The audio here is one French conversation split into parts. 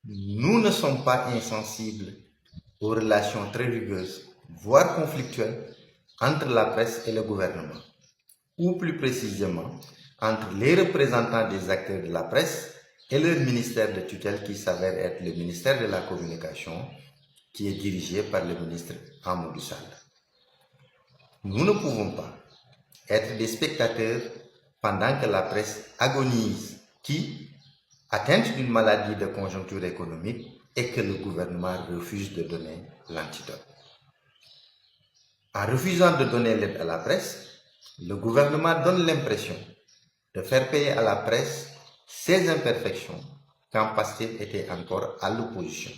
Nous ne sommes pas insensibles aux relations très rugueuses, voire conflictuelles, entre la presse et le gouvernement, ou plus précisément, entre les représentants des acteurs de la presse et leur ministère de tutelle qui s'avère être le ministère de la Communication, qui est dirigé par le ministre Amadou Sall. Nous ne pouvons pas être des spectateurs pendant que la presse agonise, qui, atteinte d'une maladie de conjoncture économique, et que le gouvernement refuse de donner l'antidote. En refusant de donner l'aide à la presse, le gouvernement donne l'impression de faire payer à la presse ses imperfections quand Pastef était encore à l'opposition.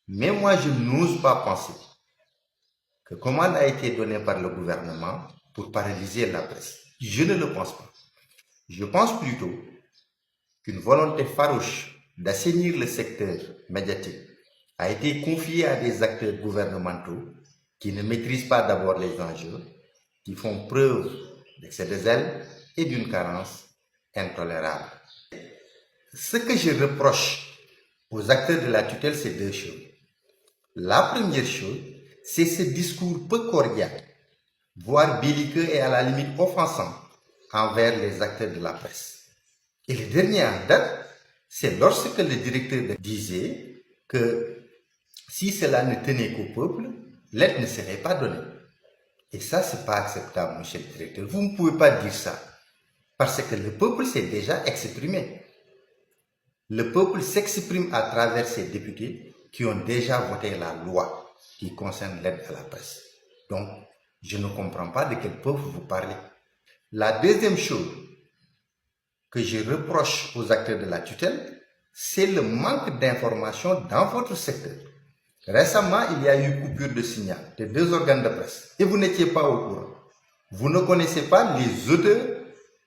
Mais moi, je n'ose pas penser que commande a été donnée par le gouvernement pour paralyser la presse. Je ne le pense pas. Je pense plutôt qu'une volonté farouche d'assainir le secteur médiatique a été confiée à des acteurs gouvernementaux qui ne maîtrisent pas d'abord les enjeux, qui font preuve d'excès de zèle et d'une carence intolérable. Ce que je reproche aux acteurs de la tutelle, c'est deux choses. La première chose, c'est ce discours peu cordial, voire belliqueux et à la limite offensant envers les acteurs de la presse. Et le dernier en date, c'est lorsque le directeur disait que si cela ne tenait qu'au peuple, l'aide ne serait pas donnée. Et ça, c'est pas acceptable, monsieur le directeur. Vous ne pouvez pas dire ça. Parce que le peuple s'est déjà exprimé. Le peuple s'exprime à travers ses députés qui ont déjà voté la loi qui concerne l'aide à la presse. Donc, je ne comprends pas de quel peuple vous parlez. La deuxième chose que je reproche aux acteurs de la tutelle, c'est le manque d'information dans votre secteur. Récemment, il y a eu coupure de signal de 2 organes de presse et vous n'étiez pas au courant. Vous ne connaissez pas les auteurs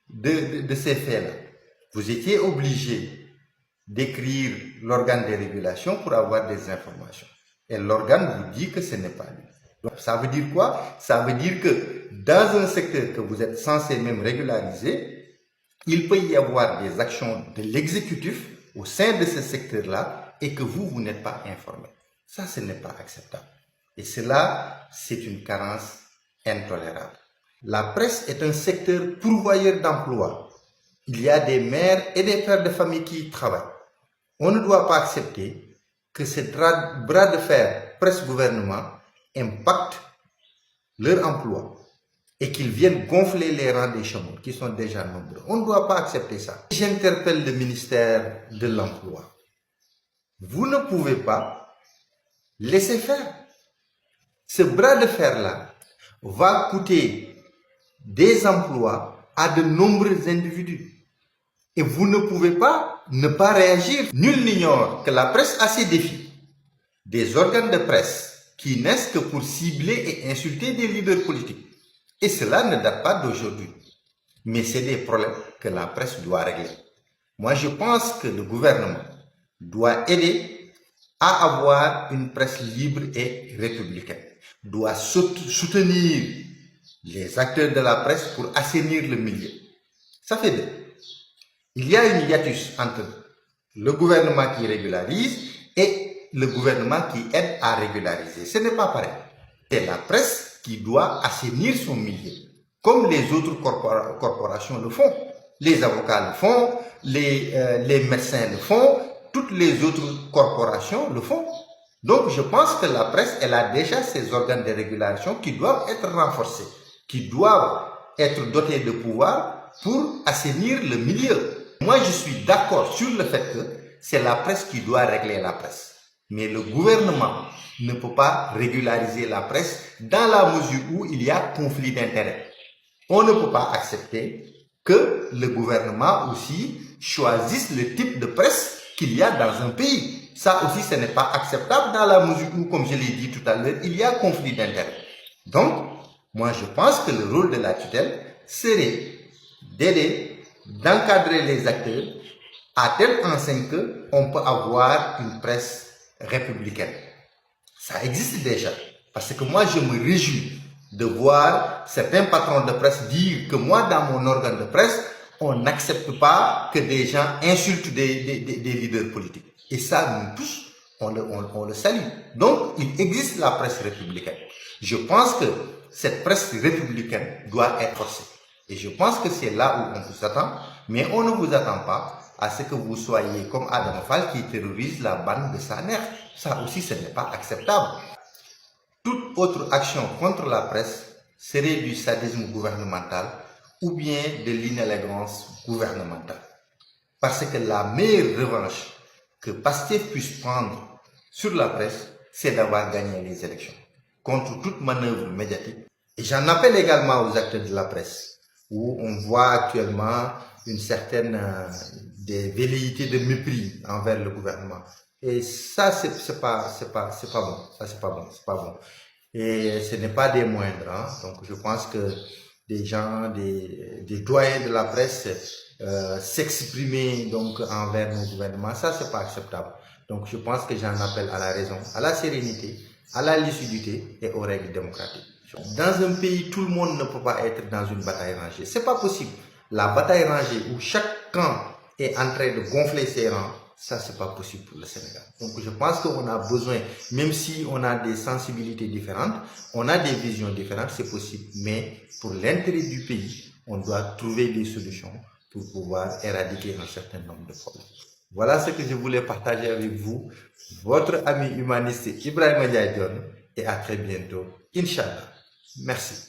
de ces faits-là. Vous étiez obligé d'écrire l'organe de régulation pour avoir des informations. Et l'organe vous dit que ce n'est pas lui. Donc, ça veut dire quoi? Ça veut dire que dans un secteur que vous êtes censé même régulariser, il peut y avoir des actions de l'exécutif au sein de ce secteur-là et que vous n'êtes pas informé. Ça, ce n'est pas acceptable. Et cela, c'est une carence intolérable. La presse est un secteur pourvoyeur d'emplois. Il y a des mères et des pères de famille qui y travaillent. On ne doit pas accepter que ce bras de fer presse-gouvernement impacte leur emploi et qu'ils viennent gonfler les rangs des chômeurs qui sont déjà nombreux. On ne doit pas accepter ça. J'interpelle le ministère de l'Emploi. Vous ne pouvez pas laisser faire. Ce bras de fer-là va coûter des emplois à de nombreux individus. Et vous ne pouvez pas ne pas réagir. Nul n'ignore que la presse a ses défis. Des organes de presse qui naissent que pour cibler et insulter des leaders politiques. Et cela ne date pas d'aujourd'hui. Mais c'est des problèmes que la presse doit régler. Moi, je pense que le gouvernement doit aider à avoir une presse libre et républicaine. Doit soutenir les acteurs de la presse pour assainir le milieu. Ça fait deux. Il y a une hiatus entre le gouvernement qui régularise et le gouvernement qui aide à régulariser. Ce n'est pas pareil. C'est la presse qui doit assainir son milieu, comme les autres corporations le font. Les avocats le font, les médecins le font, toutes les autres corporations le font. Donc je pense que la presse, elle a déjà ses organes de régulation qui doivent être renforcés, qui doivent être dotés de pouvoir pour assainir le milieu. Moi, je suis d'accord sur le fait que c'est la presse qui doit régler la presse. Mais le gouvernement ne peut pas régulariser la presse dans la mesure où il y a conflit d'intérêts. On ne peut pas accepter que le gouvernement aussi choisisse le type de presse qu'il y a dans un pays. Ça aussi, ce n'est pas acceptable dans la mesure où, comme je l'ai dit tout à l'heure, il y a conflit d'intérêts. Donc, moi, je pense que le rôle de la tutelle serait d'aider, d'encadrer les acteurs à telle enseigne qu'on peut avoir une presse républicaine. Ça existe déjà. Parce que moi, je me réjouis de voir certains patrons de presse dire que moi, dans mon organe de presse, on n'accepte pas que des gens insultent des leaders politiques. Et ça, nous tous, on le salue. Donc, il existe la presse républicaine. Je pense que cette presse républicaine doit être forcée. Et je pense que c'est là où on vous attend, mais on ne vous attend pas à ce que vous soyez comme Adam Fall qui terrorise la bande de Saner. Ça aussi, ce n'est pas acceptable. Toute autre action contre la presse serait du sadisme gouvernemental ou bien de l'inélégance gouvernementale. Parce que la meilleure revanche que Pastef puisse prendre sur la presse, c'est d'avoir gagné les élections contre toute manœuvre médiatique. Et j'en appelle également aux acteurs de la presse, où on voit actuellement une certaine des velléités de mépris envers le gouvernement. Et ça, c'est pas bon. Ça, c'est pas bon. C'est pas bon. Et ce n'est pas des moindres. Hein. Donc, je pense que des gens, des doyens de la presse s'exprimer donc envers nos gouvernements, ça, c'est pas acceptable. Donc, je pense que j'en appelle à la raison, à la sérénité, à la lucidité et aux règles démocratiques. Dans un pays, tout le monde ne peut pas être dans une bataille rangée. C'est pas possible. La bataille rangée où chaque camp est en train de gonfler ses rangs, ça, c'est pas possible pour le Sénégal. Donc, je pense qu'on a besoin, même si on a des sensibilités différentes, on a des visions différentes, c'est possible. Mais pour l'intérêt du pays, on doit trouver des solutions pour pouvoir éradiquer un certain nombre de problèmes. Voilà ce que je voulais partager avec vous, votre ami humaniste Ibrahima Ndiaye Dione, et à très bientôt, Inch'Allah. Merci.